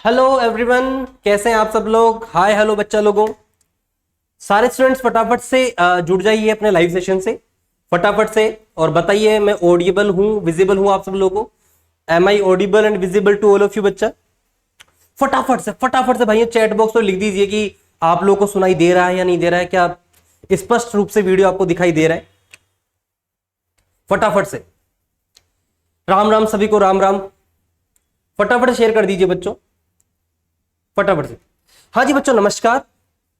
Hello everyone, कैसे हैं आप सब लोग। हाय हेलो बच्चा लोगों। सारे स्टूडेंट्स फटाफट से जुड़ जाइए अपने लाइव सेशन से फटाफट से और बताइए मैं ऑडिबल हूं, विजिबल हूं आप सब लोगों को। Am I audible and visible to all of you बच्चा। फटाफट से भाई चैट बॉक्स में लिख दीजिए कि आप लोगों को सुनाई दे रहा है या नहीं दे रहा है, क्या स्पष्ट रूप से वीडियो आपको दिखाई दे रहा है। फटाफट से राम राम सभी को, राम राम। फटाफट शेयर कर दीजिए बच्चों, फटाफट से। हाँ जी बच्चों नमस्कार।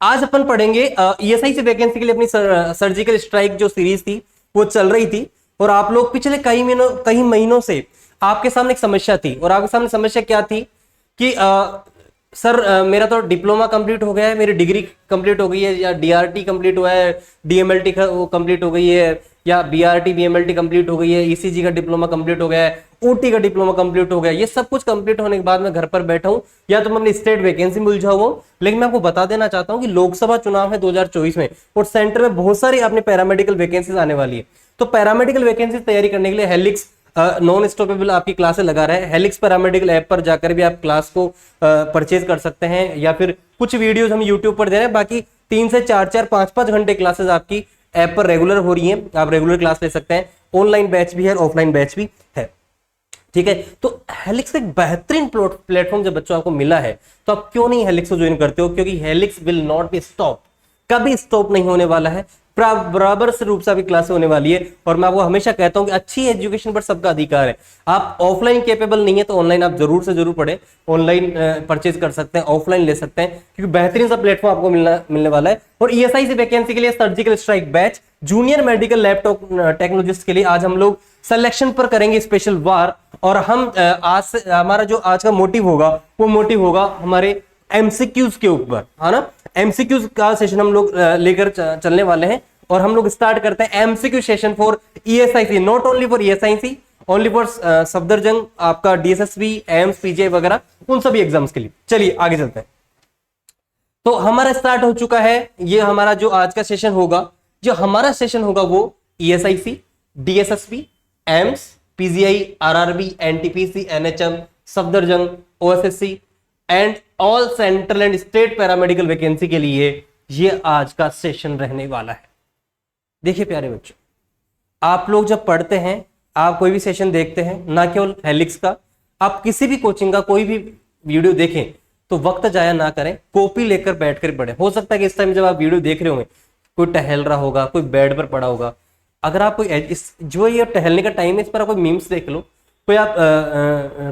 आज अपन पढ़ेंगे ईएसआई से वैकेंसी के लिए अपनी सर्जिकल स्ट्राइक जो सीरीज थी वो चल रही थी और आप लोग पिछले कई महीनों से आपके सामने एक समस्या थी। और आपके सामने समस्या क्या थी कि सर मेरा तो डिप्लोमा कंप्लीट हो गया है, मेरी डिग्री कंप्लीट हो गई है, या डीआरटी कंप्लीट हुआ है, डीएमएलटी वो कंप्लीट हो गई है, या बीआरटी बीएमएलटी कंप्लीट हो गई है, ईसीजी का डिप्लोमा कंप्लीट हो गया है, ओटी का डिप्लोमा कंप्लीट हो गया। ये सब कुछ कंप्लीट होने के बाद मैं घर पर बैठा हूं या तो मैं अपनी स्टेट वैकेंसी में उलझा हुआ हूं। लेकिन मैं आपको बता देना चाहता हूं कि लोकसभा चुनाव है 2024 में और सेंटर में बहुत सारी अपने पैरामेडिकल वैकेंसीज आने वाली है। तो पैरामेडिकल वैकेंसी तैयारी करने के लिए हेलिक्स नॉन स्टॉपेबल आपकी क्लासें लगा रहे हैं। हेलिक्स पैरामेडिकल ऐप पर जाकर भी आप क्लास को परचेज कर सकते हैं, या फिर कुछ वीडियोस हम यूट्यूब पर दे रहे हैं। बाकी 3 से 4 5 घंटे क्लासेस आपकी ऐप पर रेगुलर हो रही हैं, आप रेगुलर क्लास ले सकते हैं। ऑनलाइन बैच भी है, ऑफलाइन बैच भी है, ठीक है। तो हेलिक्स एक बेहतरीन प्लेटफॉर्म जब बच्चों आपको मिला है तो आप क्यों नहीं हेलिक्स को ज्वाइन करते हो, क्योंकि helix will not be stop, कभी स्टॉप नहीं होने वाला है। बराबर से रूप से आपकी क्लास होने वाली है। और मैं आपको हमेशा कहता हूं कि अच्छी एजुकेशन पर सबका अधिकार है। आप ऑफलाइन कैपेबल नहीं है तो ऑनलाइन आप जरूर से जरूर पढ़े, ऑनलाइन परचेज कर सकते हैं, ऑफलाइन ले सकते हैं, क्योंकि बेहतरीन सा प्लेटफॉर्म आपको मिलने वाला है। और ईएसआई से वैकेंसी के लिए surgical strike batch junior medical laptop technologist के लिए आज हम लोग सिलेक्शन पर करेंगे स्पेशल वार। और हम आज से हमारा जो आज का मोटिव होगा वो मोटिव होगा हमारे एमसीक्यूज के ऊपर, है ना। एमसीक्यूज का सेशन हम लोग लेकर चलने वाले हैं और हम लोग स्टार्ट करते हैं MCQ session for ESIC, not only for ESIC, only for Safdarjung, आपका डीएसएसबी, एम्स, पीजे वगैरह उन सभी एग्जाम्स के लिए। चलिए आगे चलते हैं। तो हमारा स्टार्ट हो चुका है, ये हमारा जो आज का सेशन होगा, जो हमारा सेशन होगा वो ESIC, DSSB, AIIMS, PGI, RRB, NTPC, NHM, Safdarjung, OSSC and all central and state paramedical vacancy के लिए ये आज का सेशन रहने वाला है। देखिए प्यारे बच्चों, आप लोग जब पढ़ते हैं, आप कोई भी सेशन देखते हैं, ना केवल हेलिक्स का, आप किसी भी कोचिंग का कोई भी वीडियो देखें तो वक्त जाया ना करें, कॉपी लेकर बैठकर पढ़ें। हो सकता है कि इस टाइम जब आप वीडियो देख रहे होंगे कोई टहल रहा होगा, कोई बेड पर पड़ा होगा। अगर आप कोई जो ये टहलने का टाइम है इस पर आप कोई मीम्स देख लो, कोई आप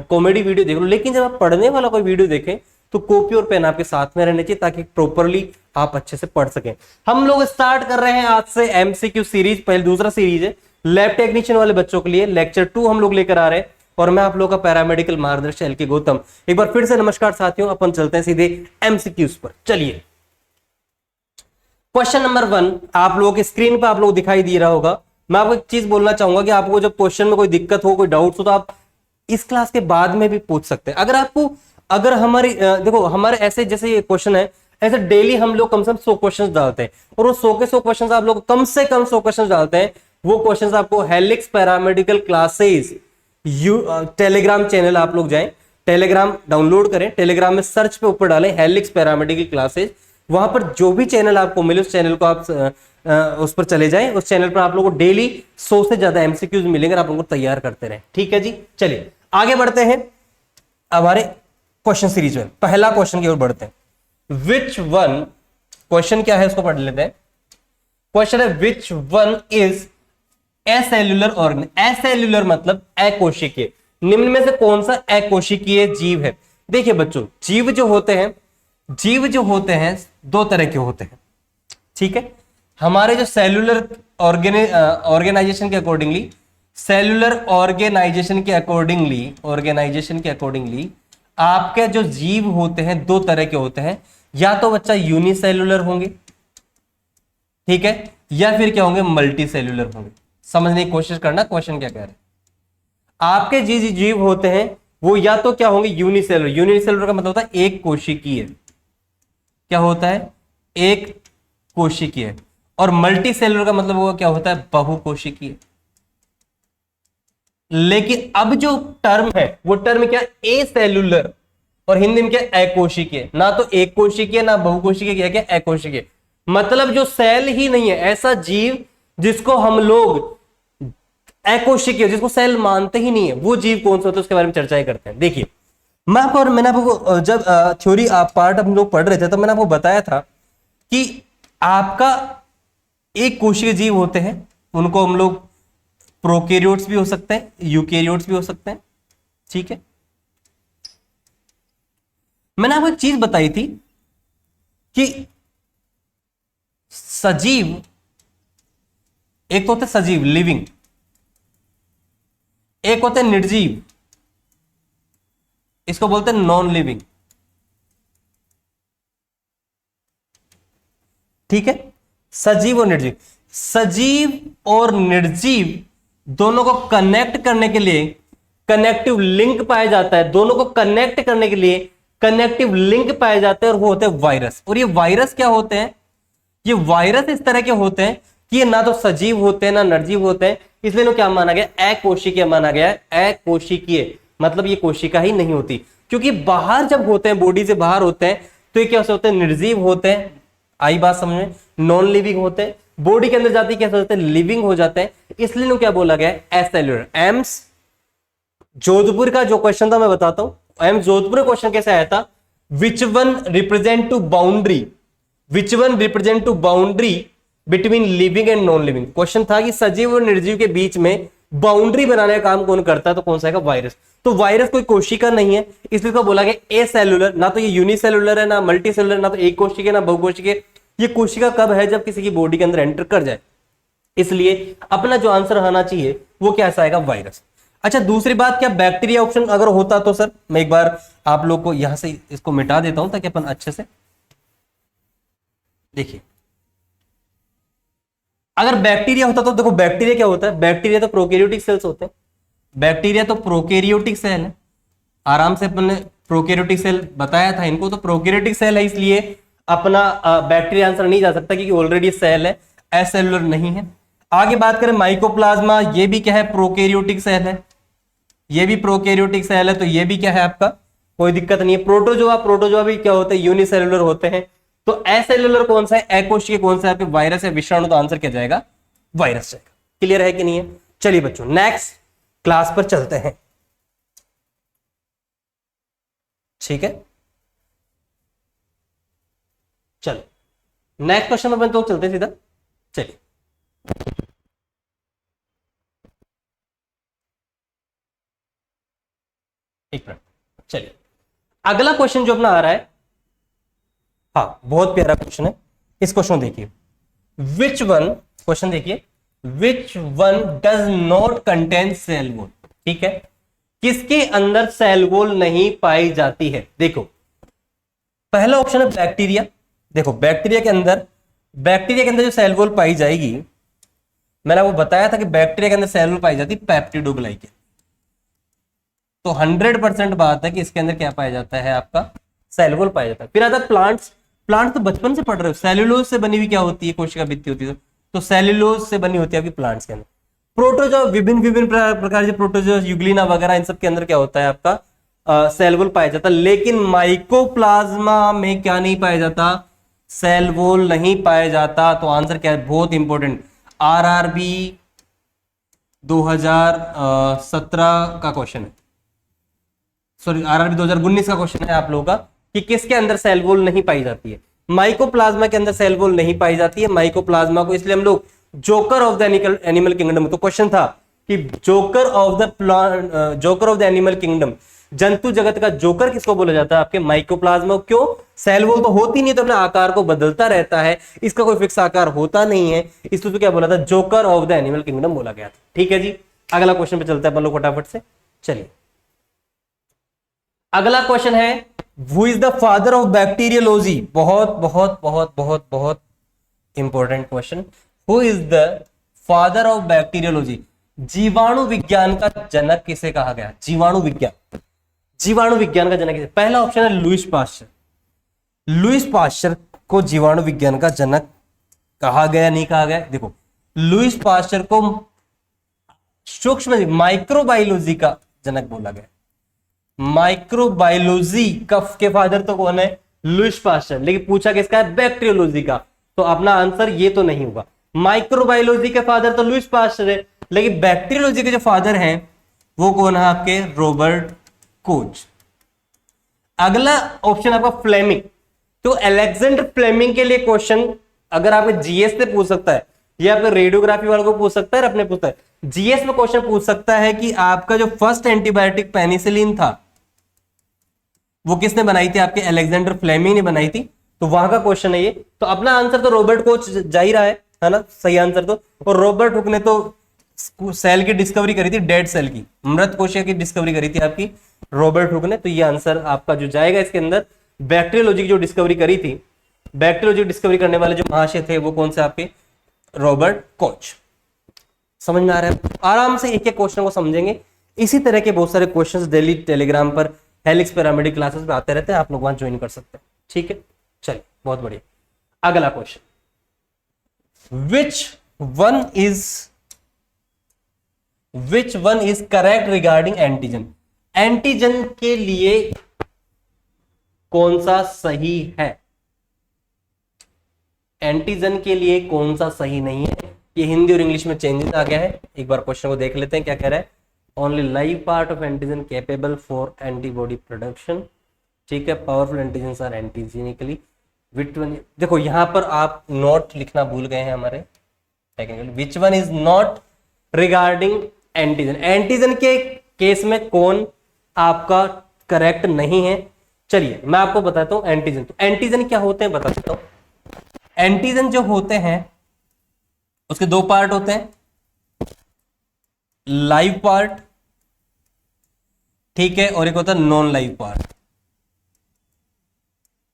कॉमेडी वीडियो देख लो, लेकिन जब आप पढ़ने वाला कोई वीडियो देखें तो कॉपी और पेन आपके साथ में रहने चाहिए ताकि प्रॉपरली आप अच्छे से पढ़ सकें। हम लोग स्टार्ट कर रहे हैं आज से एमसीक्यू सीरीज, पहले दूसरा सीरीज है लैब टेक्नीशियन वाले बच्चों के लिए, लेक्चर 2 हम लोग लेकर आ रहे हैं और मैं आप लोग का पैरामेडिकल मार्गदर्शक एलके गौतम। एक बार फिर से नमस्कार साथियों, अपन चलते हैं सीधे एमसीक्यूज पर। चलिए क्वेश्चन नंबर 1 आप लोगों के स्क्रीन पर आप लोग दिखाई दे रहा होगा। मैं आपको एक चीज बोलना चाहूंगा कि आपको जब क्वेश्चन में कोई दिक्कत हो, कोई डाउट्स हो, तो आप इस क्लास के बाद में भी पूछ सकते हैं। अगर हमारी देखो हमारे ऐसे जैसे ये क्वेश्चन है, ऐसे डेली हम लोग कम से कम 100 क्वेश्चन डालते हैं और वो 100 के 100 क्वेश्चन आप लोग कम से कम 100 क्वेश्चन डालते हैं। वो क्वेश्चन आपको helix paramedical classes Telegram channel, आप लोग जाएं टेलीग्राम डाउनलोड करें, टेलीग्राम में सर्च पे ऊपर डालें हेलिक्स पैरामेडिकल क्लासेस, वहां पर जो भी चैनल आपको मिले उस चैनल को आप उस पर चले जाएं। उस चैनल पर आप लोगों को डेली 100 से ज्यादा एमसीक्यूज मिलेंगे, आप लोगों को तैयार करते रहें, ठीक है जी। चलिए आगे बढ़ते हैं हमारे क्वेश्चन सीरीज में। पहला क्वेश्चन की ओर बढ़ते हैं। विच वन, क्वेश्चन क्या है उसको पढ़ लेते हैं। क्वेश्चन है विच वन इज एसेल्युलर ऑर्गेन। एसेल्युलर मतलब अकोशिकीय, निम्न में से कौन सा अकोशिकीय जीव है। देखिए बच्चों, जीव जो होते हैं 2 तरह के होते हैं, ठीक है। हमारे जो सेल्युलर ऑर्गेनाइजेशन के अकॉर्डिंगली, आपके जो जीव होते हैं 2 तरह के होते हैं। या तो बच्चा यूनिसेल्युलर होंगे, ठीक है, या फिर क्या होंगे, मल्टी सेल्युलर होंगे। समझने की कोशिश करना क्वेश्चन क्या कह रहे हैं। आपके जीव होते हैं वो या तो क्या होंगे, यूनिसेलुलर। यूनिसेलुलर का मतलब होता है एक कोशिकीय, क्या होता है, एक कोशिकीय। और मल्टी सेलुलर का मतलब वो क्या होता है, बहुकोशिकीय। लेकिन अब जो टर्म है वो टर्म क्या, ए सेलुलर, और हिंदी में क्या अकोशिकीय, ना तो एक कोशिकीय ना बहुकोशिकीय, क्या क्या अकोशिकीय। मतलब जो सेल ही नहीं है, ऐसा जीव जिसको हम लोग अकोशिकीय, जिसको सेल मानते ही नहीं है, वो जीव कौन सा होता है उसके बारे में चर्चाएं करते हैं। देखिए मैंने आपको जब थ्योरी पार्ट हम लोग पढ़ रहे थे तो मैंने आपको बताया था कि आपका एक कोशिकीय जीव होते हैं, उनको हम लोग प्रोकैरियोट्स भी हो सकते हैं, यूकैरियोट्स भी हो सकते हैं, ठीक है। मैंने आपको एक चीज बताई थी कि सजीव, एक तो होते सजीव लिविंग, एक होते निर्जीव, इसको बोलते हैं नॉन लिविंग, ठीक है। सजीव और निर्जीव, सजीव और निर्जीव दोनों को कनेक्ट करने के लिए कनेक्टिव लिंक पाया जाता है, दोनों को कनेक्ट करने के लिए कनेक्टिव लिंक पाए जाते हैं, और वो होते हैं वायरस। और ये वायरस क्या होते हैं, ये वायरस इस तरह के होते हैं कि ये ना तो सजीव होते हैं ना निर्जीव होते हैं, इसलिए इन्हें क्या माना गया, अकोशिकीय माना गया है। अकोशिकीय मतलब ये कोशिका ही नहीं होती, क्योंकि बाहर जब होते हैं, बॉडी से बाहर होते हैं, तो ये कैसे होते हैं, निर्जीव होते हैं, आई बात समझ में, नॉन लिविंग होते हैं। बॉडी के अंदर जाते ही कैसे होते हैं, लिविंग हो जाते हैं, इसलिए इन्हें क्या बोला गया है, एसेल्युलर। एम्स जोधपुर का जो क्वेश्चन था मैं बताता हूं, एम्स जोधपुर का क्वेश्चन कैसे आया था, which one represent to boundary, which one represent to boundary between living and non living. Question था कि सजीव और निर्जीव के बीच में बाउंड्री बनाने का काम कौन करता है, तो कौन सा है, वायरस। तो वायरस कोई कोशिका नहीं है, इसलिए तो बोला गया ए सेलुलर, ना तो ये यूनिसेलुलर है ना मल्टी सेलुलर, ना तो एक कोशिका ना बहुकोशिकीय। ये कोशिका कब है, जब किसी की बॉडी के अंदर एंटर कर जाए, इसलिए अपना जो आंसर आना चाहिए वो कैसा आएगा, वायरस। अच्छा दूसरी बात, क्या बैक्टीरिया ऑप्शन अगर होता तो सर, मैं एक बार आप लोग को यहां से इसको मिटा देता हूं ताकि अपन अच्छे से देखिए। अगर बैक्टीरिया होता तो देखो, बैक्टीरिया क्या होता है, बैक्टीरिया तो प्रोकैरियोटिक सेल्स होते हैं, बैक्टीरिया तो प्रोकैरियोटिक सेल है, आराम से अपन ने प्रोकैरियोटिक सेल बताया था इनको, तो प्रोकैरियोटिक सेल है, इसलिए अपना बैक्टीरिया आंसर नहीं जा सकता क्योंकि ऑलरेडी सेल है, एसेलुलर नहीं है। आगे बात करें माइकोप्लाज्मा, ये भी क्या है, प्रोकैरियोटिक सेल है, ये भी प्रोकैरियोटिक सेल है, तो ये भी क्या है आपका, कोई दिक्कत नहीं है। प्रोटोजोआ, प्रोटोजोआ भी क्या होते हैं, यूनिसेलुलर होते हैं। तो एसेलुलर कौन सा है, अकोशिकीय कौन सा है, आपके वायरस है, विषाणु, तो आंसर क्या जाएगा, वायरस जाएगा। क्लियर है कि नहीं है। चलिए बच्चों नेक्स्ट क्लास पर चलते हैं, ठीक है। चलो नेक्स्ट क्वेश्चन में तो चलते हैं सीधा, चलिए। एक मिनट, चलिए अगला क्वेश्चन जो अपना आ रहा है, हाँ बहुत प्यारा क्वेश्चन है, इस क्वेश्चन देखिए, विच वन, क्वेश्चन देखिए, which one does not contain cell wall, ठीक है, किसके अंदर सेल वॉल नहीं पाई जाती है। देखो पहला ऑप्शन है बैक्टीरिया, देखो बैक्टीरिया के अंदर जो सेल वॉल पाई जाएगी, मैंने आपको बताया था कि बैक्टीरिया के अंदर सेल वॉल पाई जाती पेप्टिडोग्लाइकेन, तो 100% बात है कि इसके अंदर क्या पाया जाता है, आपका सेल वॉल पाया जाता है। फिर आता है प्लांट्स, प्लांट तो बचपन से पढ़ रहे हो, सेल्यूलोज से बनी हुई क्या होती है, कोशिका भित्ति होती है, तो सेल्यूलोज से बनी होती है आपकी प्लांट्स के अंदर। प्रोटोजोआ, विभिन्न प्रकार के प्रोटोजोआ, यूग्लिना वगैरह, इन सब के अंदर क्या होता है आपका सेल वॉल पाया जाता है। लेकिन माइकोप्लाज्मा में क्या नहीं पाया जाता, सेल वॉल नहीं पाया जाता। तो आंसर क्या है, बहुत इंपॉर्टेंट, आरआरबी 2017 का क्वेश्चन है, सॉरी आरआरबी 2019 का क्वेश्चन है आप लोगों का, कि किसके अंदर सेल वॉल नहीं पाई जाती है, माइकोप्लाज्मा के अंदर सेल वॉल नहीं पाई जाती है। माइकोप्लाज्मा को इसलिए हम लोग joker of the animal kingdom, तो क्वेश्चन था कि joker of the animal kingdom, जंतु जगत का जोकर किसको बोला जाता है, आपके माइकोप्लाज्मा। क्यों, सेल वॉल तो होती नहीं, तो अपने आकार को बदलता रहता है, इसका कोई फिक्स आकार होता नहीं है, इसलिए तो क्या बोला था, joker of the animal kingdom बोला गया था। ठीक है जी, अगला क्वेश्चन पे चलता है अपन लोग फटाफट से। चलिए अगला क्वेश्चन है, who is the father of bacteriology, बहुत बहुत बहुत बहुत बहुत important question. Who is the father of bacteriology, जीवाणु विज्ञान का जनक किसे कहा गया, जीवाणु विज्ञान, जीवाणु विज्ञान का जनक किसे, पहला ऑप्शन है लुईस पाश्चर, लुईस पाश्चर को जीवाणु विज्ञान का जनक कहा गया, नहीं कहा गया। देखो लुईस पाश्चर को सूक्ष्म माइक्रोबायोलॉजी का जनक बोला गया, माइक्रोबायोलॉजी कफ के फादर तो कौन है? Lewis pasture. लेकिन पूछा किसका है? बैक्टीरियोलॉजी का। तो अपना आंसर ये तो नहीं होगा। माइक्रोबायोलॉजी के फादर तो लुईस पास्चर है, लेकिन बैक्टीरियोलॉजी के जो फादर हैं वो कौन है आपके? Robert Koch. अगला ऑप्शन आपका फ्लेमिंग। तो अलेक्जेंडर फ्लेमिंग के लिए क्वेश्चन अगर आपके जीएस से पूछ सकता है या फिर रेडियोग्राफी वालों को पूछ सकता है, अपने पूछता है, जीएस में क्वेश्चन पूछ सकता है कि आपका जो फर्स्ट एंटीबायोटिक पेनिसिलिन था वो किसने बनाई थी? आपके अलेक्जेंडर फ्लेमिंग ने बनाई थी। तो वहां का क्वेश्चन है ये। तो अपना आंसर तो रॉबर्ट कोच जा ही रहा है ना? सही आंसर तो। और रॉबर्ट हुक ने तो सेल की डिस्कवरी करी थी, डेड सेल की, मृत कोशिका की डिस्कवरी करी थी आपकी रॉबर्ट हुक ने। तो ये आंसर आपका जो जाएगा इसके अंदर, बैक्टीरियोलॉजी की जो डिस्कवरी करी थी, बैक्टीरियोलॉजी डिस्कवरी करने वाले जो महाशय थे वो कौन से? आपके रॉबर्ट कोच। समझ में आ रहा है? आराम से एक एक क्वेश्चन को समझेंगे। इसी तरह के बहुत सारे क्वेश्चंस डेली टेलीग्राम पर हेलिक्स पिरामिड क्लासेस में आते रहते हैं, आप लोग वहां ज्वाइन कर सकते हैं। ठीक है, चलिए, बहुत बढ़िया। अगला question, which one is correct regarding antigen? Antigen के लिए कौन सा सही है? एंटीजन के लिए कौन सा सही नहीं है? ये हिंदी और इंग्लिश में चेंजेस आ गया है। एक बार क्वेश्चन को देख लेते हैं क्या कह रहा है। Only live part of antigen capable for antibody production. ठीक है, powerful antigen are antigenically which one. देखो यहां पर आप नोट लिखना भूल गए हैं हमारे technically. Which one is not regarding antigen? Antigen के केस में कौन आपका करेक्ट नहीं है? चलिए मैं आपको बताता हूं एंटीजन। तो एंटीजन क्या होते हैं बता देता हूं। एंटीजन जो होते हैं उसके दो पार्ट होते हैं, लाइव पार्ट, ठीक है, और एक होता है नॉन लाइव पार्ट।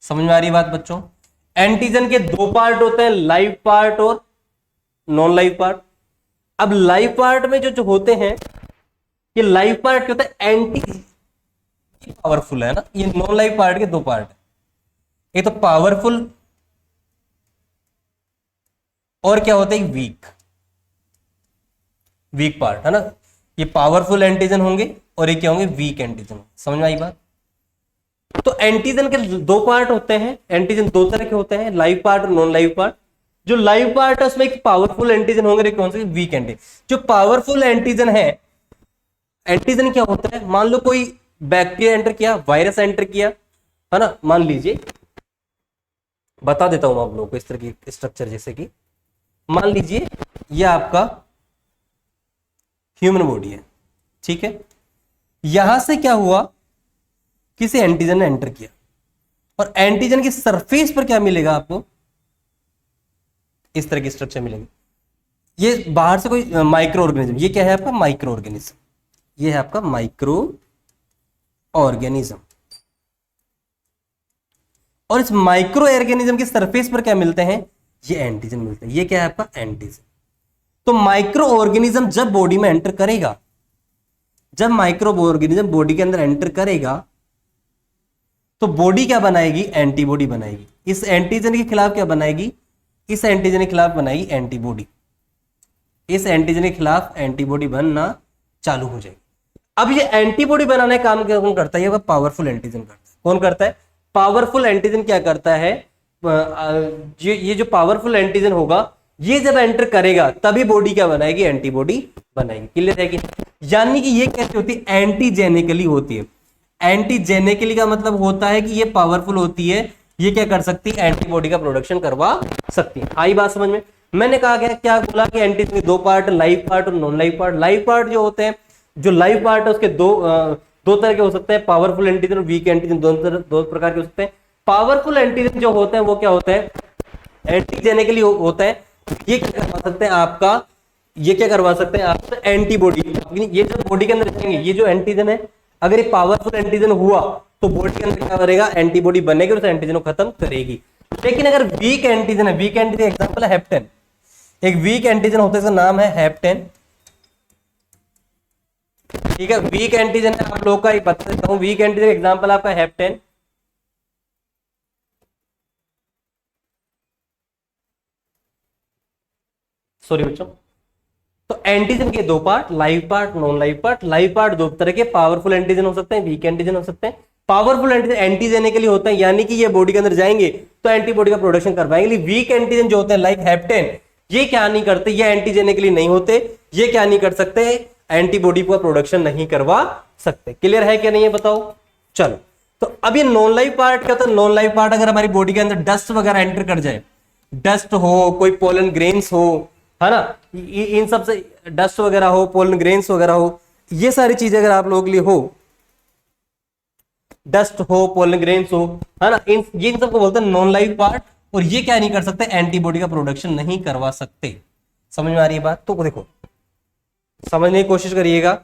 समझ में आ रही बात बच्चों? एंटीजन के दो पार्ट होते हैं, लाइव पार्ट और नॉन लाइव पार्ट। अब लाइव पार्ट में जो होते हैं, ये लाइव पार्ट क्या होता है? एंटी पावरफुल है ना। ये नॉन लाइव पार्ट के दो पार्ट है, एक तो पावरफुल और क्या होता है? वीक पार्ट है ना। ये पावरफुल एंटीजन होंगे और ये क्या होंगे? Weak antigen. समझ में आई बात? तो एंटीजन के दो पार्ट होते हैं। एंटीजन दो तरह के होते हैं, लाइव पार्ट और नॉन लाइव पार्ट। जो लाइव पार्ट है उसमें एक पावरफुल एंटीजन होंगे, कौन से? Weak antigen. जो पावरफुल एंटीजन है, एंटीजन क्या होता है? मान लो कोई बैक्टीरिया एंटर किया, वायरस एंटर किया, है ना। मान लीजिए, बता देता हूं आप लोगों को इस तरह की स्ट्रक्चर। जैसे कि मान लीजिए ये आपका ह्यूमन बॉडी है, ठीक है। यहां से क्या हुआ? किसी एंटीजन ने एंटर किया और एंटीजन की सरफेस पर क्या मिलेगा आपको? इस तरह की स्ट्रक्चर मिलेगी। ये बाहर से कोई माइक्रो ऑर्गेनिज्म, ये क्या है आपका? Micro organism. ये है आपका माइक्रो ऑर्गेनिज्म। और इस माइक्रो ऑर्गेनिज्म की सरफेस पर क्या मिलते हैं? ये एंटीजन मिलते हैं। ये क्या है आपका? एंटीजन। तो माइक्रो ऑर्गेनिज्म जब बॉडी में एंटर करेगा, जब माइक्रो ऑर्गेनिज्म बॉडी के अंदर एंटर करेगा तो बॉडी क्या बनाएगी? एंटीबॉडी बनाएगी। इस एंटीजन के खिलाफ क्या बनाएगी? इस एंटीजन के खिलाफ बनाएगी एंटीबॉडी। इस एंटीजन के खिलाफ एंटीबॉडी बनना चालू हो जाएगी। अब ये एंटीबॉडी बनाने का काम कौन करता है? ये पावरफुल एंटीजन करता है। कौन करता है? पावरफुल एंटीजन क्या करता है? ये जो पावरफुल एंटीजन होगा, ये जब एंटर करेगा तभी बॉडी क्या बनाएगी? एंटीबॉडी बनाएगी। क्लियर है कि? यानी कि ये कैसे होती है? एंटीजेनिकली होती है। एंटीजेनिकली का मतलब होता है कि ये पावरफुल होती है, ये क्या कर सकती है? एंटीबॉडी का प्रोडक्शन करवा सकती है। आई बात समझ में? मैंने कहा गया क्या बोला कि एंटीजन के दो पार्ट, लाइव पार्ट और non live part. Live part जो होते हैं, जो लाइव पार्ट है उसके दो तरह के हो सकते हैं, पावरफुल एंटीजन और वीक एंटीजन। दो प्रकार के हो सकते हैं। पावरफुल एंटीजन जो होते हैं वो क्या होते हैं? एंटीजेनिकली होता है। ये क्या करवा सकते हैं आपका? ये क्या करवा सकते हैं आप? एंटीबॉडी। ये जब बॉडी के अंदर जाएंगे, ये जो एंटीजन है, अगर ये पावरफुल एंटीजन हुआ तो बॉडी के अंदर क्या करेगा? एंटीबॉडी बनेगी और उस एंटीजन को खत्म करेगी। लेकिन अगर वीक एंटीजन है, वीक एंटीजन एग्जांपल है हेप्टेन। एक वीक एंटीजन होता है, इसका नाम है हेप्टेन, ठीक है। वीक एंटीजन है, आप लोग का एक बता देता हूं। वीक एंटीजन एग्जांपल आपका हेप्टेन, सॉरी बच्चों। तो एंटीजन के दो part, live part, non live part. Live part दो तरह के, पावरफुल एंटीजन हो सकते हैं, वीक एंटीजन हो सकते हैं। पावरफुल एंटीजन एंटीजेनिकली होते हैं, यानी कि ये बॉडी के अंदर जाएंगे तो एंटीबॉडी का प्रोडक्शन करवाएंगे। वीक एंटीजन जो होते हैं लाइक हेप्टेन, ये क्या नहीं करते, ये एंटीजेनिकली नहीं होते, ये क्या नहीं कर सकते, एंटीबॉडी का प्रोडक्शन नहीं करवा सकते। क्लियर है क्या नहीं है बताओ। चलो, तो अब ये नॉन लाइव पार्ट क्या होता है। नॉन लाइव पार्ट अगर हमारी बॉडी के अंदर डस्ट वगैरह एंटर कर जाए, डस्ट हो, कोई पोलन ग्रेन्स हो, है ना, इन सब से डस्ट वगैरह हो, पोलन ग्रेन्स वगैरह हो, ये सारी चीजें अगर आप लोगों के लिए हो, डस्ट हो, पोलन ग्रेन्स हो, है ना, इन सबको बोलते हैं नॉन लाइव पार्ट। और ये क्या नहीं कर सकते, एंटीबॉडी का प्रोडक्शन नहीं करवा सकते। समझ में आ रही है बात। तो देखो, समझने की कोशिश करिएगा।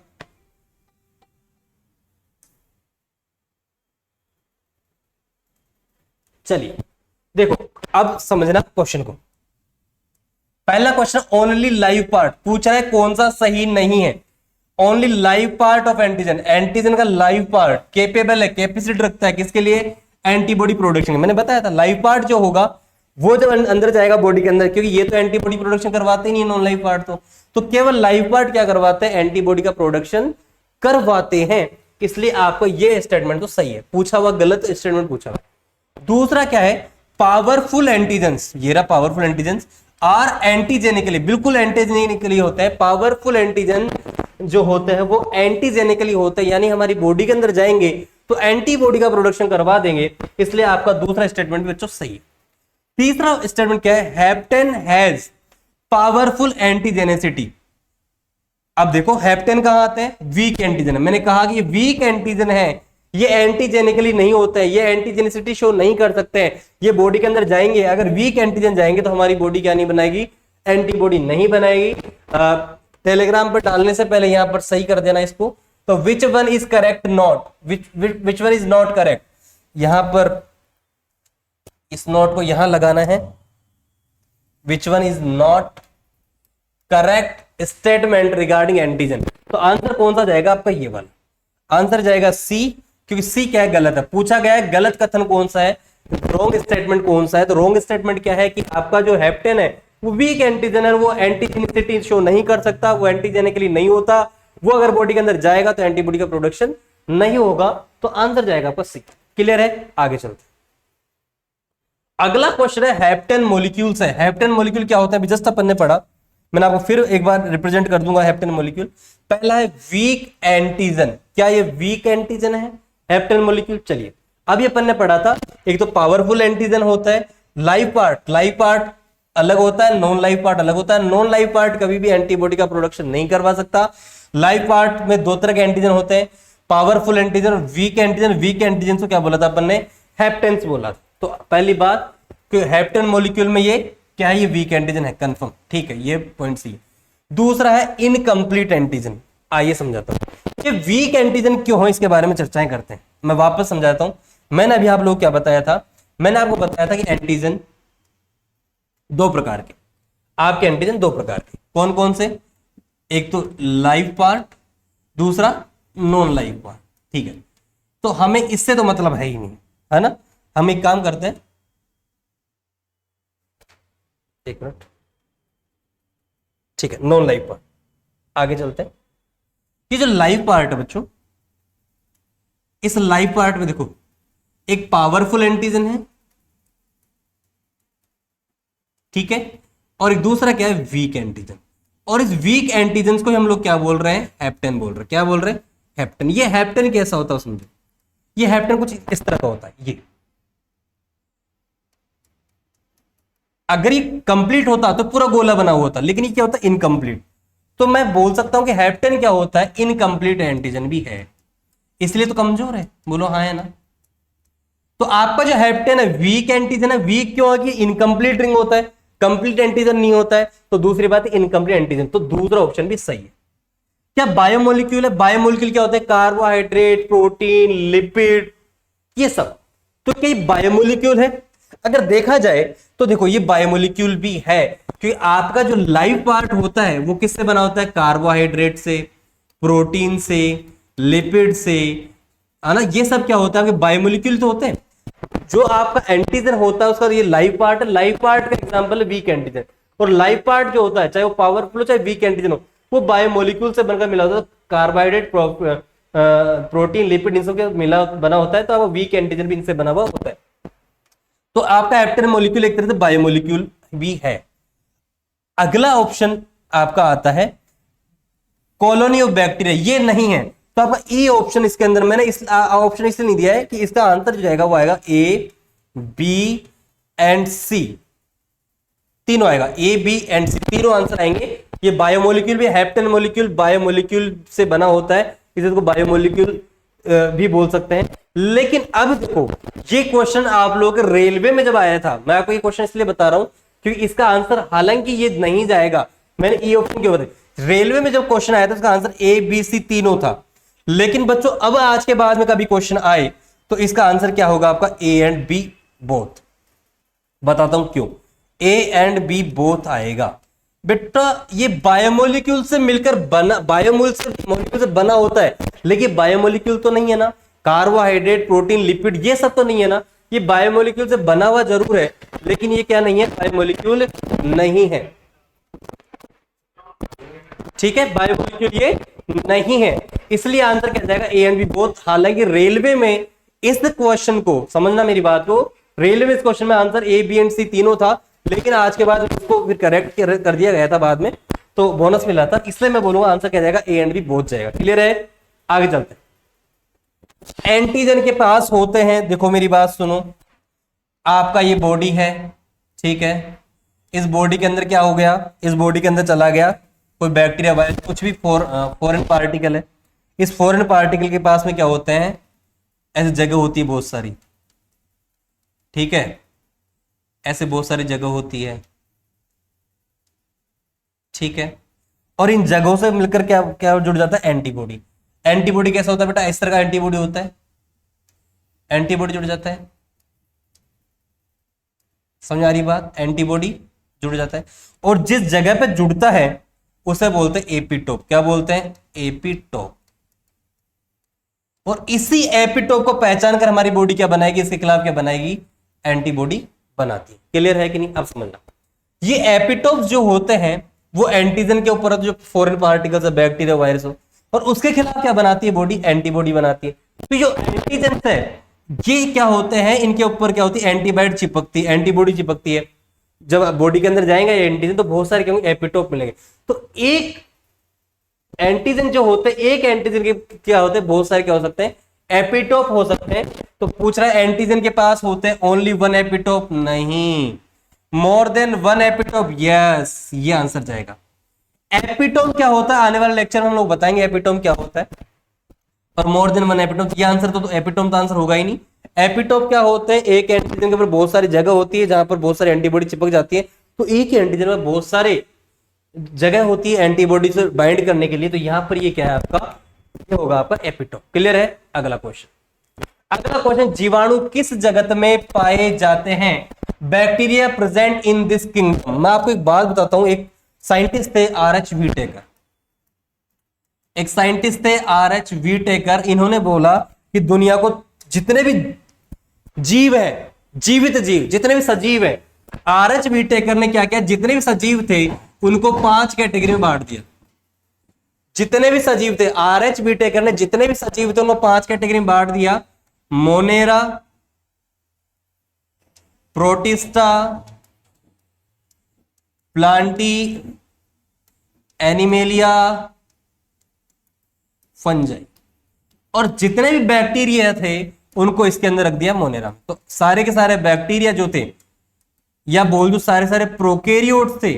चलिए देखो, अब समझना क्वेश्चन को। पहला क्वेश्चन, ओनली लाइव पार्ट पूछ रहा है, कौन सा सही नहीं है। Only live part of antigen, antigen का लाइव पार्ट केपेबल है, कैपेसिटी रखता है किसके लिए, एंटीबॉडी प्रोडक्शन। मैंने बताया था लाइव पार्ट जो होगा वो जब अंदर जाएगा बॉडी के अंदर, क्योंकि ये तो एंटीबॉडी प्रोडक्शन करवाते ही नहीं नॉन लाइव पार्ट, तो केवल लाइव पार्ट क्या करवाते हैं, एंटीबॉडी का प्रोडक्शन करवाते हैं। इसलिए आपको ये स्टेटमेंट तो सही है, पूछा हुआ गलत स्टेटमेंट पूछा हुआ। दूसरा क्या है, पावरफुल एंटीजेंस, ये रहा पावरफुल एंटीजेंस आर एंटीजेनिकली, बिल्कुल एंटीजेनिकली होता है। पावरफुल एंटीजन जो होते हैं वो एंटीजेनिकली होते हैं, यानी हमारी बॉडी के अंदर जाएंगे तो एंटीबॉडी का प्रोडक्शन करवा देंगे। इसलिए आपका दूसरा स्टेटमेंट भी बच्चों सही है। तीसरा स्टेटमेंट क्या है, हेप्टेन हैज पावरफुल एंटीजेनेसिटी। अब देखो हेप्टेन कहां आते हैं, वीक एंटीजन। मैंने कहा कि ये वीक एंटीजन है, ये एंटीजेनिकली नहीं होते हैं, ये एंटीजेनिसिटी शो नहीं कर सकते हैं, ये बॉडी के अंदर जाएंगे। अगर वीक एंटीजन जाएंगे तो हमारी बॉडी क्या नहीं बनाएगी, एंटीबॉडी नहीं बनाएगी। टेलीग्राम पर डालने से पहले यहां पर सही कर देना इसको। तो which one is correct, not which one is not correct, यहां पर इस नोट को यहां लगाना है। Which one is not correct statement regarding antigen, तो आंसर कौन सा जाएगा आपका, ये वाला आंसर जाएगा सी, क्योंकि सी क्या है, गलत है। पूछा गया है गलत कथन कौन सा है, रोंग स्टेटमेंट कौन सा है। तो रोंग स्टेटमेंट क्या है कि आपका जो हेप्टेन है वो वीक एंटीजन है, वो एंटीजेनिसिटी शो नहीं कर सकता, वो एंटीजेनिकली नहीं होता, वो अगर बॉडी के अंदर जाएगा तो एंटीबॉडी का प्रोडक्शन नहीं होगा। तो आंसर जाएगा आपका सी। क्लियर है, आगे चलते। अगला क्वेश्चन है हेप्टेन मॉलिक्यूल्स है। हेप्टेन मॉलिक्यूल क्या होता है, जस्ट अपन ने पढ़ा, मैंने आपको फिर एक बार रिप्रेजेंट कर दूंगा हेप्टेन मॉलिक्यूल। पहला है वीक एंटीजन, क्या ये वीक एंटीजन है हेप्टेन मॉलिक्यूल। चलिए, अभी अपन ने पढ़ा था, एक तो पावरफुल एंटीजन होता है, लाइव पार्ट अलग होता है, नॉन लाइव पार्ट अलग होता है। नॉन लाइव पार्ट कभी भी एंटीबॉडी का प्रोडक्शन नहीं करवा सकता। लाइव पार्ट में दो तरह के एंटीजन होते हैं, पावरफुल एंटीजन और वीक एंटीजन। वीक एंटीजन को क्या बोला था अपन ने, हेप्टेन्स बोला था। तो पहली बात कि हेप्टेन मॉलिक्यूल में ये क्या है, ये वीक एंटीजन है, कंफर्म, ठीक है, ये पॉइंट सी। दूसरा है इनकम्प्लीट एंटीजन। आइए समझाता हूं कि वीक एंटीजन क्यों हो, इसके बारे में चर्चाएं करते हैं। मैं वापस समझाता हूं। मैंने अभी आप लोग क्या बताया था, मैंने आपको बताया था कि एंटीजन दो प्रकार के, आपके एंटीजन दो प्रकार के, कौन कौन से, एक तो लाइव पार्ट, दूसरा नॉन लाइव पार्ट, ठीक है। तो हमें इससे तो मतलब है ही नहीं, है ना। हम एक काम करते हैं, एक मिनट, ठीक है, नॉन लाइव पार्ट, आगे चलते हैं। ये जो लाइव पार्ट है बच्चों, इस लाइव पार्ट में देखो एक पावरफुल एंटीजन है, ठीक है, और एक दूसरा क्या है, वीक एंटीजन। और इस वीक एंटीजन को हम लोग क्या बोल रहे हैं, हेप्टेन बोल रहे हैं। क्या बोल रहे हैं, हेप्टेन। ये हेप्टेन कैसा होता है समझो, ये हेप्टेन कुछ इस तरह का होता है। ये अगर ये कंप्लीट होता तो पूरा गोला बना हुआ होता, लेकिन ये क्या होता है, इनकम्प्लीट। तो मैं बोल सकता हूं कि हेप्टेन क्या होता है, इनकम्प्लीट एंटीजन भी है, इसलिए तो कमजोर है। बोलो हाँ है ना। तो आपका जो हेप्टेन है वीक एंटीजन है। वीक क्यों है कि इनकम्प्लीट रिंग होता है, कंप्लीट एंटीजन नहीं होता है। तो दूसरी बात है इनकम्प्लीट एंटीजन, तो दूसरा ऑप्शन भी सही है। क्या बायोमोलिक्यूल है, बायोमोलिक्यूल क्या होता है, कार्बोहाइड्रेट, प्रोटीन, लिपिड, ये सब। तो क्या ये बायोमोलिक्यूल है, अगर देखा जाए तो देखो ये बायोमोलिक्यूल भी है, क्योंकि आपका जो लाइव पार्ट होता है वो किससे बना होता है, कार्बोहाइड्रेट से, प्रोटीन से, लिपिड से, है ना। ये सब क्या होता है, आपके बायोमोलिक्यूल तो होते हैं। जो आपका एंटीजन होता है उसका ये लाइव पार्ट है। लाइव पार्ट का एग्जांपल है वीक एंटीजन। और लाइव पार्ट जो होता है, चाहे वो पावरफुल हो चाहे वीक एंटीजन हो, वो बायोमोलिक्यूल से बनकर मिला होता है। कार्बोहाइड्रेट, प्रोटीन, लिपिड, इन सब के मिला बना होता है, तो आपका वीक एंटीजन भी इनसे बना हुआ होता है। तो आपका एप्टेन मॉलिक्यूल एक तरह से बायोमोलिक्यूल भी है। अगला ऑप्शन आपका आता है कॉलोनी ऑफ बैक्टीरिया, ये नहीं है, तो आपका ई ऑप्शन इसके अंदर मैंने इस ऑप्शन इसलिए नहीं दिया है कि इसका आंसर जो जाएगा वो आएगा ए, बी एंड सी, तीनों आएगा, ए, बी एंड सी, तीनों आंसर आएंगे। ये बायोमोलिक्यूल भी, हेप्टेन मॉलिक्यूल बायोमोलिक्यूल से बना होता है, इसे तो बायोमोलिक्यूल भी बोल सकते हैं। लेकिन अब देखो, ये क्वेश्चन आप लोगों के रेलवे में जब आया था, मैं आपको ये क्वेश्चन इसलिए बता रहा हूं क्योंकि इसका आंसर, हालांकि ये नहीं जाएगा, मैंने ई ऑप्शन क्यों बताया, रेलवे में जब क्वेश्चन आया था इसका आंसर ए, बी, सी तीनों था। लेकिन बच्चों अब आज के बाद में कभी क्वेश्चन आए तो इसका आंसर क्या होगा आपका, ए एंड बी बोथ। बताता हूं क्यों ए एंड बी बोथ आएगा। बेटा ये बायोमोलिक्यूल से मिलकर बना, बायोमोलिक्यूल से बना होता है, लेकिन बायोमोलिक्यूल तो नहीं है ना, कार्बोहाइड्रेट, प्रोटीन, लिपिड ये सब तो नहीं है ना, ये बायोमोलिक्यूल से बना हुआ जरूर है, लेकिन ये क्या नहीं है, बायोमोलिक्यूल नहीं है। ठीक है, बायोमोलिक्यूल ये नहीं है, इसलिए आंसर क्या जाएगा, ए एंड बी बोथ। हालांकि रेलवे में इस क्वेश्चन को, समझना मेरी बात को, रेलवे में इस क्वेश्चन में आंसर ए, बी एंड सी तीनों था, लेकिन आज के बाद उसको फिर करेक्ट कर दिया गया था बाद में, तो बोनस मिला था, इसलिए मैं बोलूंगा आंसर क्या जाएगा, ए एंड बी बोथ जाएगा। क्लियर है, आगे चलते हैं। एंटीजन के पास होते हैं, देखो मेरी बात सुनो, आपका ये बॉडी है, ठीक है, इस बॉडी के अंदर क्या हो गया, इस बॉडी के अंदर चला गया कोई बैक्टीरिया, वायरस, कुछ भी फॉरेन पार्टिकल है। इस फॉरेन पार्टिकल के पास में क्या होते हैं, ऐसी जगह होती है बहुत सारी, ठीक है, ऐसे बहुत सारी जगह होती है, ठीक है, और इन जगहों से मिलकर क्या क्या जुड़ जाता है, एंटीबॉडी। एंटीबॉडी कैसा होता है बेटा, इस तरह का एंटीबॉडी होता है, एंटीबॉडी जुड़ जाता है, समझ आ रही बात, एंटीबॉडी जुड़ जाता है, और जिस जगह पे जुड़ता है उसे बोलते हैं एपिटोप। क्या बोलते हैं, एपिटोप। और इसी एपिटोप को पहचान कर हमारी बॉडी क्या बनाएगी, इसके खिलाफ क्या बनाएगी, एंटीबॉडी बनाती है। क्लियर है कि नहीं, अब समझना, ये एपिटोप जो होते हैं वो एंटीजन के ऊपर जो फॉरेन पार्टिकल्स है, बैक्टीरिया, वायरस हो, और उसके खिलाफ क्या बनाती है बॉडी, एंटीबॉडी बनाती है। तो जो एंटीजन है ये क्या होते हैं, इनके ऊपर क्या होती है, एंटीबॉडी चिपकती है, एंटीबॉडी चिपकती है। जब बॉडी के अंदर जाएंगे एंटीजन तो बहुत सारे क्या होंगे, एपिटोप मिलेंगे। तो एक एंटीजन जो होते हैं, एक एंटीजन के क्या होते हैं, बहुत सारे क्या हो सकते हैं, एपिटोप हो सकते हैं। तो पूछ रहा है एंटीजन के पास होते हैं ओनली वन एपिटोप, नहीं, more than one epitope, yes, ये आंसर जाएगा। एपिटोम क्या होता है, आने वाले लेक्चर में हम लोग बताएंगे एपिटोम क्या होता है, और मोर देन वन एपिटोम, ये आंसर तो एपिटोम का आंसर होगा ही नहीं। एपिटोप क्या होते हैं, एक एंटीजन के ऊपर बहुत सारी जगह होती है जहां पर बहुत सारी एंटीबॉडी चिपक जाती है, तो एक ही एंटीजन में बहुत सारे जगह होती है एंटीबॉडी से बाइंड करने के लिए, तो यहां पर ये क्या है आपका, ये होगा आपका एपिटोप। क्लियर है, अगला क्वेश्चन, अगला क्वेश्चन, जीवाणु किस जगत में पाए जाते हैं, bacteria present in this kingdom. मैं आपको एक बात बताता हूं, एक साइंटिस्ट थे आर.एच. व्हीटेकर, एक साइंटिस्ट थे आर.एच. व्हीटेकर, इन्होंने बोला कि दुनिया को जितने भी जीव है, जीवित जीव, जितने भी सजीव है, आर.एच. व्हीटेकर ने क्या किया, जितने भी सजीव थे उनको 5 कैटेगरी में बांट दिया। जितने भी सजीव थे, आर.एच. व्हीटेकर ने जितने भी सजीव थे उनको 5 कैटेगरी में बांट दिया, Monera, protista, Plantae, animalia, fungi, और जितने भी बैक्टीरिया थे उनको इसके अंदर रख दिया मोनेरा में। तो सारे के सारे बैक्टीरिया जो थे, या बोल दो सारे सारे प्रोकैरियोट्स थे,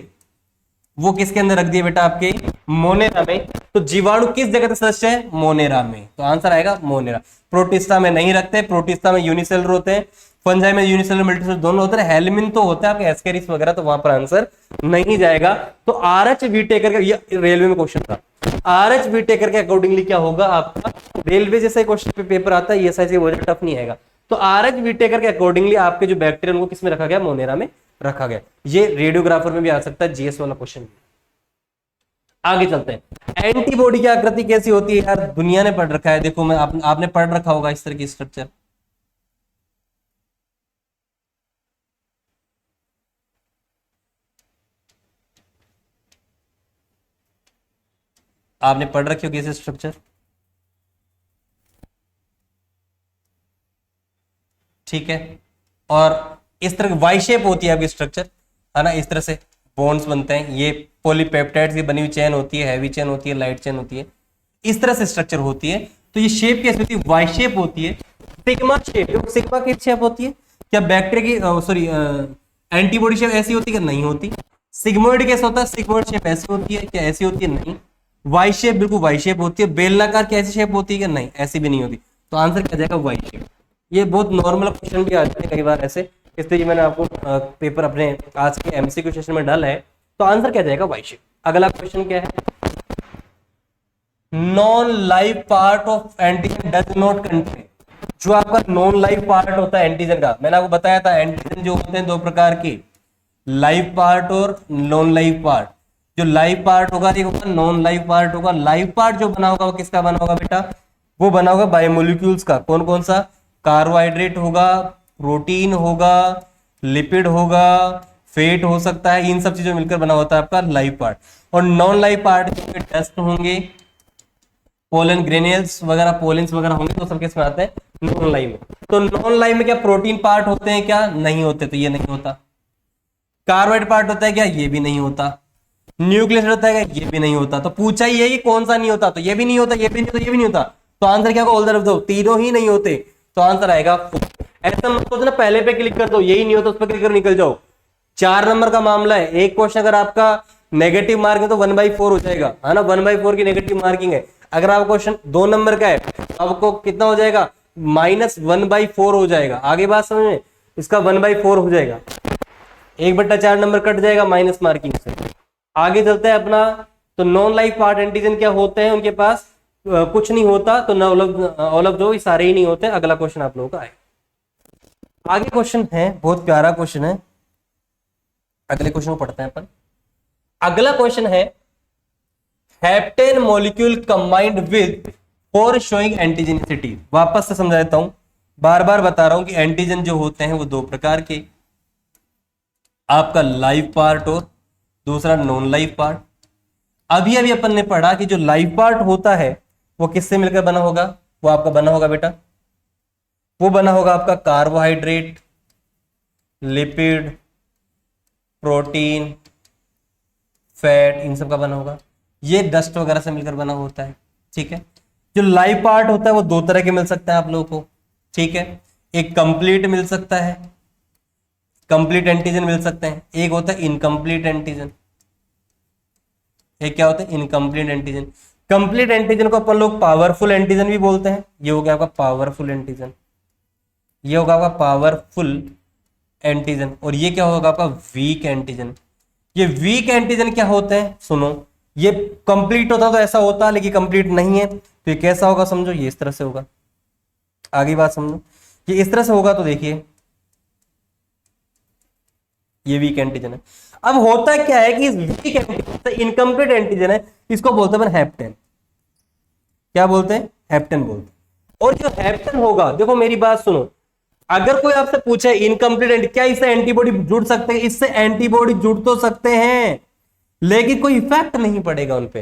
वो किसके अंदर रख दिए बेटा, आपके मोनेरा में। तो जीवाणु किस जगह का सदस्य है, मोनेरा में, तो आंसर आएगा मोनेरा। प्रोटिस्टा में नहीं रखते, प्रोटिस्टा में यूनिसेलुलर होते हैं, फंजाई में यूनिसेलुलर मल्टीसेलुलर दोनों होते हैं, हेलमिन तो होता है आपके एस्केरिस वगैरह, तो वहां पर आंसर नहीं जाएगा। तो आर.एच. व्हीटेकर का, ये रेलवे में क्वेश्चन था, आर.एच. व्हीटेकर के अकॉर्डिंगली क्या होगा आपका, रेलवे जैसे क्वेश्चन पे पेपर आता है, ये ऐसा बहुत टफ नहीं आएगा। तो आर.एच. व्हीटेकर के अकॉर्डिंगली आपके जो बैक्टीरिया उनको किसमें रखा गया, मोनेरा में रखा गया। ये रेडियोग्राफर में भी आ सकता है, जीएस वाला क्वेश्चन। आगे चलते हैं, एंटीबॉडी की आकृति कैसी होती है, यार दुनिया ने पढ़ रखा है, देखो मैं आपने पढ़ रखा होगा इस तरह की स्ट्रक्चर। आपने पढ़ रखी होगी ऐसे स्ट्रक्चर, ठीक है। और इस तरह वाई शेप होती है आपकी स्ट्रक्चर, है ना, इस तरह से बॉन्ड्स बनते हैं, ये पॉलीपेप्टाइड्स की बनी हुई चेन होती है, हैवी चेन होती है, लाइट चेन होती है, इस तरह से स्ट्रक्चर होती है। तो ये शेप कैसी होती है, वाई शेप होती है। सिग्मा शेप, सिग्मा की शेप होती है क्या, बैक्टीरिया की सॉरी एंटीबॉडी शेप ऐसी होती है कि नहीं होती। सिग्मोइड कैसा होता है, सिग्मोइड शेप ऐसी होती है क्या, ऐसी होती है नहीं। वाई शेप बिल्कुल वाई शेप होती है। बेलनाकार की ऐसी शेप होती है क्या, नहीं, ऐसी भी नहीं होती। तो आंसर क्या जाएगा, वाई शेप। ये बहुत नॉर्मल क्वेश्चन भी आ जाते हैं कई बार ऐसे, इसलिए मैंने आपको पेपर अपने आज के एमसीक्यू सेशन में डाला है। तो आंसर क्या जाएगा, वाई शेप। अगला क्वेश्चन क्या है, non live part of antigen does not contain. जो आपका नॉन लाइव पार्ट होता है एंटीजन का, मैंने आपको बताया था एंटीजन जो होते हैं दो प्रकार के, लाइव पार्ट और नॉन लाइव पार्ट। जो लाइव पार्ट होगा ये होगा, नॉन लाइव पार्ट होगा। लाइव पार्ट जो बना होगा वो किसका बना होगा बेटा, वो बना होगा बायोमोलिक्यूल्स का। कौन कौन सा, कार्बोहाइड्रेट होगा, प्रोटीन होगा, लिपिड होगा, फेट हो सकता है, इन सब चीजों मिलकर बना होता है आपका लाइव पार्ट। और नॉन लाइव पार्ट डस्ट होंगे, पोलन ग्रेन्यूल्स वगैरह, पोलेंस वगैरह होंगे, तो सब किसमें आते हैं, नॉन लाइव में। तो नॉन लाइव में क्या प्रोटीन पार्ट होते हैं क्या, नहीं होते, तो ये नहीं होता। कार्बोहाइड्रेट पार्ट होता है क्या, ये भी नहीं होता। न्यूक्लियस होता है क्या, ये भी नहीं होता। तो पूछा ही है कि कौन सा नहीं होता, तो ये भी नहीं होता, ये भी नहीं होता, ये भी नहीं होता। तो आंसर क्या होगा, ऑल द अबव, तीनों ही नहीं होते। तो आंसर आएगा 4। ऐसा मत सोचना पहले पे क्लिक कर दो, यही नहीं होता उस पर क्लिक कर निकल जाओ। 4 नंबर का मामला है। एक क्वेश्चन अगर आपका नेगेटिव मार्क है तो 1/4 हो जाएगा, है ना, 1/4 की नेगेटिव मार्किंग है। अगर आपका क्वेश्चन 2 नंबर का है आपको कितना हो जाएगा, -1/4 हो जाएगा। आगे बात समझ में, इसका 1/4 हो जाएगा, 1/4 नंबर कट जाएगा माइनस मार्किंग से। आगे चलते हैं अपना। तो नॉन लाइफ पार्ट एंटीजन क्या होते हैं, उनके पास कुछ नहीं होता। तो ऑल ऑफ दो सारे ही नहीं होते। अगला क्वेश्चन आप लोगों का है। आगे क्वेश्चन है, बहुत प्यारा क्वेश्चन है। अगले क्वेश्चन को पढ़ते हैं अपन। अगला क्वेश्चन है, heptane molecule combined with for showing antigenicity. वापस से समझा देता हूं, बार बार बता रहा हूं कि एंटीजन जो होते हैं वो दो प्रकार के, आपका लाइव पार्ट और दूसरा नॉन लाइव पार्ट। अभी अभी अपन ने पढ़ा कि जो लाइव पार्ट होता है वो किससे मिलकर बना होगा, वो आपका बना होगा बेटा, वो बना होगा आपका कार्बोहाइड्रेट, लिपिड, प्रोटीन, फैट, इन सब का बना होगा। ये डस्ट वगैरह से मिलकर बना होता है, ठीक है। जो लाइव पार्ट होता है वो दो तरह के मिल सकता है आप लोगों को, ठीक है। एक कंप्लीट मिल सकता है, कंप्लीट एंटीजन मिल सकते हैं। एक होता है इनकम्प्लीट एंटीजन। एक क्या होता है, इनकम्प्लीट एंटीजन। कंप्लीट एंटीजन को अपन लोग पावरफुल एंटीजन भी बोलते हैं। ये हो गया आपका पावरफुल एंटीजन, ये होगा आपका पावरफुल एंटीजन। और ये क्या होगा आपका वीक एंटीजन। ये वीक एंटीजन क्या होते हैं, सुनो, ये कंप्लीट होता तो ऐसा होता, लेकिन कंप्लीट नहीं है तो ये कैसा होगा समझो, ये इस तरह से होगा। आगे बात समझो, ये इस तरह से होगा तो देखिए ये वीक एंटीजन है। अब होता क्या है कि इस वीक एंटीजन, इनकम्प्लीट एंटीजन है, इसको बोलते हैं हेप्टेन। क्या बोलते हैं, हेप्टेन बोलते हैं। और जो हेप्टेन होगा, देखो मेरी बात सुनो, अगर कोई आपसे पूछे इनकम्प्लीट क्या इससे एंटीबॉडी जुड़ सकते हैं, इससे एंटीबॉडी जुड़ तो सकते हैं लेकिन कोई इफेक्ट नहीं पड़ेगा उनपे।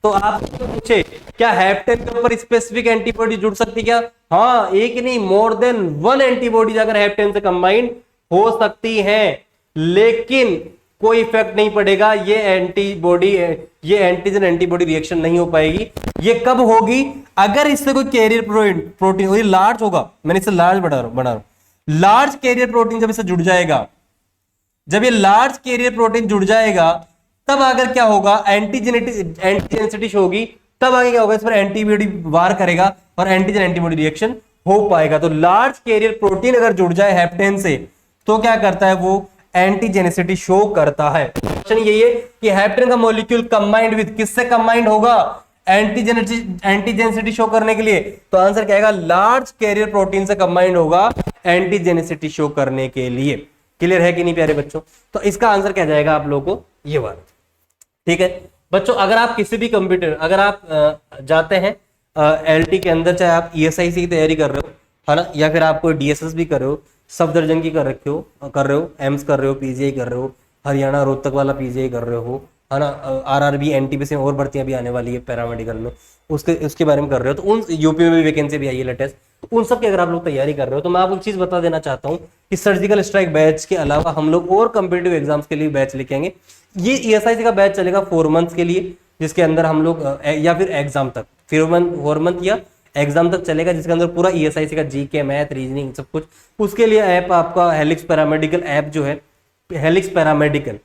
तो आप पूछे क्या हेप्टेन के ऊपर स्पेसिफिक एंटीबॉडी जुड़ सकती क्या, हाँ, एक नहीं मोर देन 1 एंटीबॉडी अगर हेप्टेन से कंबाइंड हो सकती है, लेकिन कोई इफेक्ट नहीं पड़ेगा। ये एंटीबॉडी, ये एंटीजन एंटीबॉडी रिएक्शन नहीं हो पाएगी। ये कब होगी, अगर इससे कोई कैरियर प्रोटीन, और ये लार्ज होगा, मैंने इसे लार्ज बना रहा हूं, लार्ज कैरियर प्रोटीन जब इससे जुड़ जाएगा, जब ये लार्ज कैरियर प्रोटीन जुड़ जाएगा तब अगर क्या होगा, एंटीजेनिसिटी होगी, तब आगे क्या होगा, इस पर एंटीबॉडी वार करेगा और एंटीजन एंटीबॉडी रिएक्शन हो पाएगा। तो लार्ज कैरियर प्रोटीन अगर जुड़ जाए हेप्टेन से तो क्या करता है, वो एंटीजेनिसिटी शो करता है। क्वेश्चन यही है कि हेप्टेन का मॉलिक्यूल कंबाइंड विद किससे कंबाइंड होगा, एंटीजेनिसिटी शो करने के लिए। तो आंसर क्या आएगा, लार्ज कैरियर प्रोटीन से कंबाइंड होगा एंटीजेनिसिटी शो करने के लिए। क्लियर है कि नहीं प्यारे बच्चों। तो इसका आंसर क्या जाएगा आप लोगों को, ये वाला, ठीक है बच्चों। अगर आप किसी भी कंप्यूटर, अगर आप जाते हैं एलटी के अंदर, चाहे आप ईएसआईसी की तैयारी कर रहे हो, है ना, या फिर आप कोई डीएसएस भी कर रहे हो, सब दर्जन की कर रहे हो, एम्स कर रहे हो, पीजीआई कर रहे हो, हरियाणा रोहतक वाला पीजीआई कर रहे हो, है ना, आरआरबी एनटीपीसी में और भर्तियां भी आने वाली है पैरामेडिकल में, उसके बारे में कर रहे हो, तो उन यूपी में भी वैकेंसी भी आई है लेटेस्ट, उन सब की अगर आप लोग तैयारी कर रहे हो तो मैं आपको एक चीज बता देना चाहता हूँ कि सर्जिकल स्ट्राइक बैच के अलावा हम लोग और कम्पिटेटिव एग्जाम्स के लिए बैच लेके आएंगे। ये ईएसआईसी का बैच चलेगा 4 मंथ्स के लिए, जिसके अंदर हम लोग या फिर एग्जाम तक 4 मंथ या एग्जाम तक चलेगा, जिसके अंदर पूरा ईएसआईसी का जीके मैथ रीजनिंग सब कुछ। उसके लिए ऐप आपका हेलिक्स पैरामेडिकल ऐप जो है, हेलिक्स पैरामेडिकल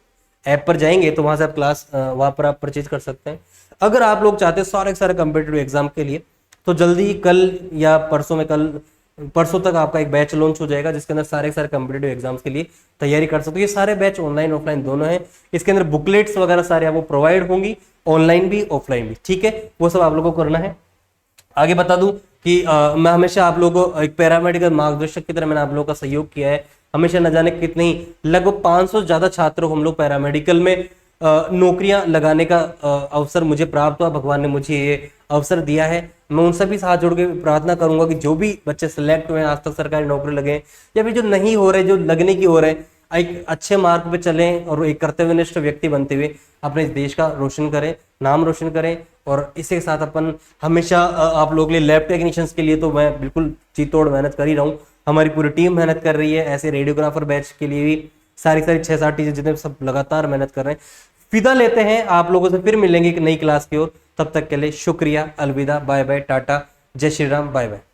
ऐप पर जाएंगे तो वहां से आप क्लास वहां पर आप परचेज कर सकते हैं। अगर आप लोग चाहते हैं सारे सारे कम्पिटेटिव एग्जाम के लिए तो जल्दी कल या परसों तक आपका एक बैच लॉन्च हो जाएगा, जिसके अंदर सारे सारे कम्पिटेटिव एग्जाम्स के लिए तैयारी कर सकते हो। ये सारे बैच ऑनलाइन ऑफलाइन दोनों हैं, इसके अंदर बुकलेट्स वगैरह सारे आपको प्रोवाइड होंगी, ऑनलाइन भी ऑफलाइन भी, ठीक है, वो सब आप लोगों को करना है। आगे बता दूं कि मैं हमेशा आप लोगों को एक पैरामेडिकल मार्गदर्शक की तरह मैंने आप लोगों का सहयोग किया है, हमेशा न जाने कितनी लगभग 500 से ज्यादा छात्रों को हम लोग पैरामेडिकल में नौकरियां लगाने का अवसर मुझे प्राप्त हुआ, भगवान ने मुझे ये अवसर दिया है। मैं उन सभी से हाथ जोड़ के प्रार्थना करूंगा कि जो भी बच्चे सिलेक्ट हुए हैं, आज तक सरकारी नौकरी लगे, या फिर जो नहीं हो रहे, जो लगने की हो रहे, एक अच्छे मार्ग पे चलें और एक कर्तव्यनिष्ठ व्यक्ति बनते हुए अपने देश का रोशन करें, नाम रोशन करें। और इसी के साथ अपन हमेशा आप लोग के लिए लैब टेक्नीशियंस के लिए तो मैं बिल्कुल जी तोड़ मेहनत कर ही रहा हूँ, हमारी पूरी टीम मेहनत कर रही है। ऐसे रेडियोग्राफर बैच के लिए भी सारी 6-7 टीचर जितने सब लगातार मेहनत कर रहे हैं। फिदा लेते हैं, आप लोगों से फिर मिलेंगे एक नई क्लास की ओर, तब तक के लिए शुक्रिया, अलविदा, बाय बाय, टाटा, जय श्री राम, बाय बाय।